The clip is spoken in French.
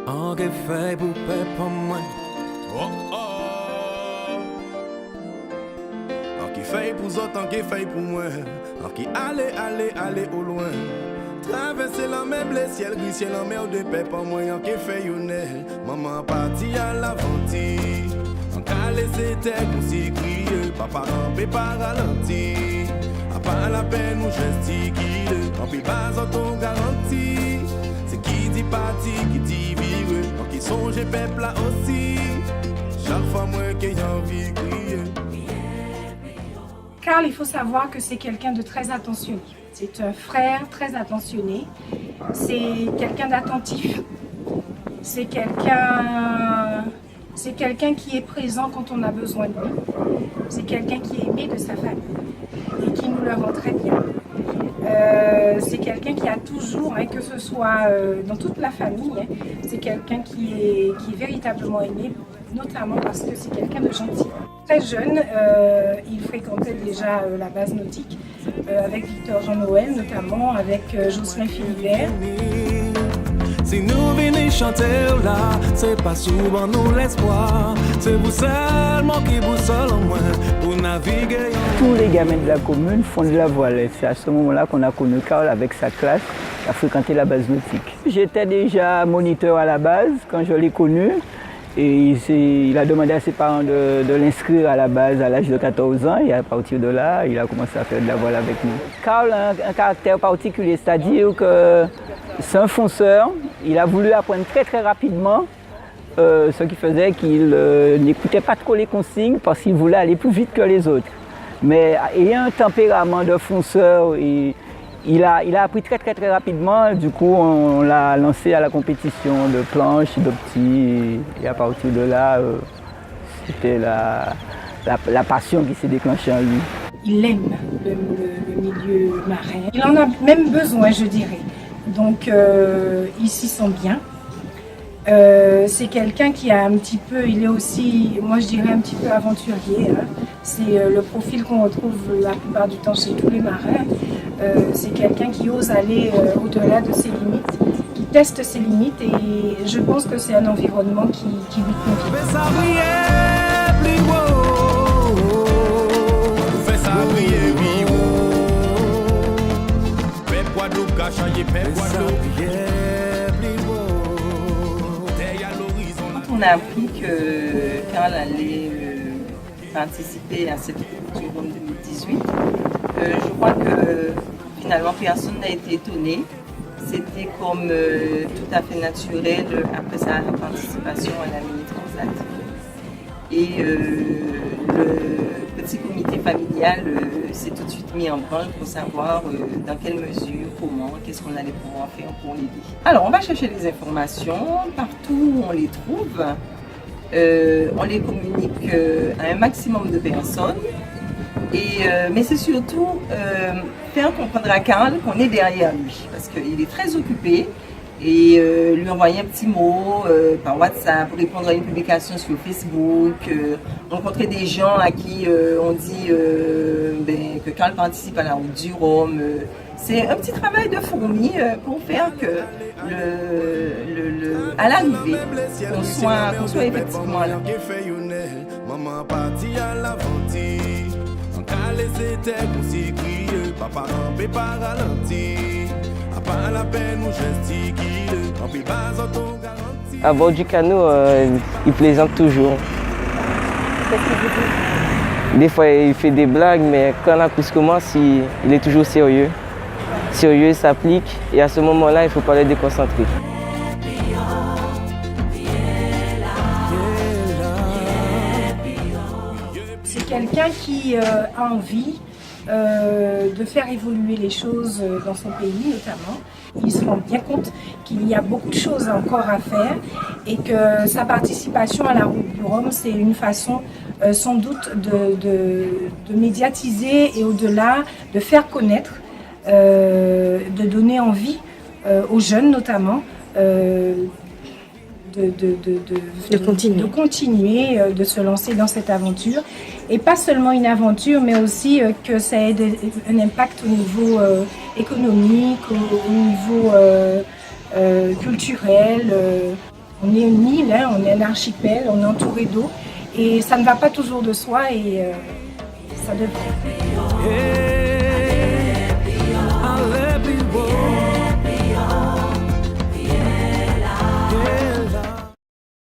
En que fait pour paix pour moi. Oh oh. En qui fait pour autres, en qui fait pour moi. En qui aller au loin. Traverser la mer, bleu ciel gris, ciel en mer de paix pour moi. En qui fait une maman parti à l'aventure. En qu'à laisser terre qu'on s'y crie. Papa rampé par ralenti. A pas la peine ou gesticule. En pile bas en ton garantie. C'est qui dit parti, qui dit vivre. En qui songe peuple là aussi. Chaque fois moi qui ai envie de crier. Karl, il faut savoir que c'est quelqu'un de très attentionné. C'est un frère très attentionné. C'est quelqu'un d'attentif. C'est quelqu'un qui est présent quand on a besoin de lui. C'est quelqu'un qui est aimé de sa famille et qui nous le rend très bien. C'est quelqu'un qui a toujours, que ce soit dans toute la famille, c'est quelqu'un qui est véritablement aimé, notamment parce que c'est quelqu'un de gentil. Très jeune, il fréquentait déjà la base nautique avec Victor Jean-Noël, notamment avec Jocelyn Philibert. Si nous venons chanter là, c'est pas souvent nous l'espoir. C'est vous seulement qui vous seul en moins pour naviguer. Tous les gamins de la commune font de la voile. C'est à ce moment-là qu'on a connu Karl avec sa classe, qui a fréquenté la base nautique. J'étais déjà moniteur à la base quand je l'ai connu. Et il a demandé à ses parents de l'inscrire à la base à l'âge de 14 ans. Et à partir de là, il a commencé à faire de la voile avec nous. Karl a un caractère particulier, c'est-à-dire que c'est un fonceur. Il a voulu apprendre très très rapidement, ce qui faisait qu'il n'écoutait pas trop les consignes parce qu'il voulait aller plus vite que les autres. Mais ayant un tempérament de fonceur, il a appris très très très rapidement. Du coup, on l'a lancé à la compétition de planche, de petits. Et à partir de là, c'était la passion qui s'est déclenchée en lui. Il aime le milieu marin. Il en a même besoin, je dirais. Donc, il s'y sent bien. C'est quelqu'un qui a un petit peu, il est aussi, moi je dirais un petit peu aventurier. C'est le profil qu'on retrouve la plupart du temps chez tous les marins. C'est quelqu'un qui ose aller au-delà de ses limites, qui teste ses limites et je pense que c'est un environnement qui lui convient. Quand on a appris que Karl allait participer à cette Coupe du Monde 2018, je crois que finalement personne n'a été étonné. C'était comme tout à fait naturel après sa participation à la Mini Transat. Et le petit comité familial s'est tout de suite mis en branle pour savoir dans quelle mesure, comment, qu'est-ce qu'on allait pouvoir faire pour l'aider. Alors on va chercher les informations partout où on les trouve. On les communique à un maximum de personnes. Mais c'est surtout faire comprendre à Karl qu'on est derrière lui, parce qu'il est très occupé, et lui envoyer un petit mot par WhatsApp, répondre à une publication sur Facebook, rencontrer des gens à qui on dit que Karl participe à la route du Rhum. C'est un petit travail de fourmi pour faire que à l'arrivée, qu'on soit effectivement là. Maman parti à l'aventure. En laisser terre qu'on s'y crie. Papa rampé par ralenti. A pas la peine ou gesticule. En pile bas en ton garantie. À bord du canot, il plaisante toujours. Qu'est-ce qu'il vous dit? Des fois, il fait des blagues, mais quand la course commence, il est toujours sérieux. Sérieux, il s'applique. Et à ce moment-là, il ne faut pas le déconcentrer. C'est quelqu'un qui a envie de faire évoluer les choses dans son pays notamment. Il se rend bien compte qu'il y a beaucoup de choses encore à faire et que sa participation à la route du Rhum, c'est une façon sans doute de médiatiser et au-delà de faire connaître, de donner envie aux jeunes notamment de continuer, de se lancer dans cette aventure. Et pas seulement une aventure, mais aussi que ça ait un impact au niveau économique, au niveau culturel. On est une île, hein, on est un archipel, on est entouré d'eau et ça ne va pas toujours de soi et ça devrait.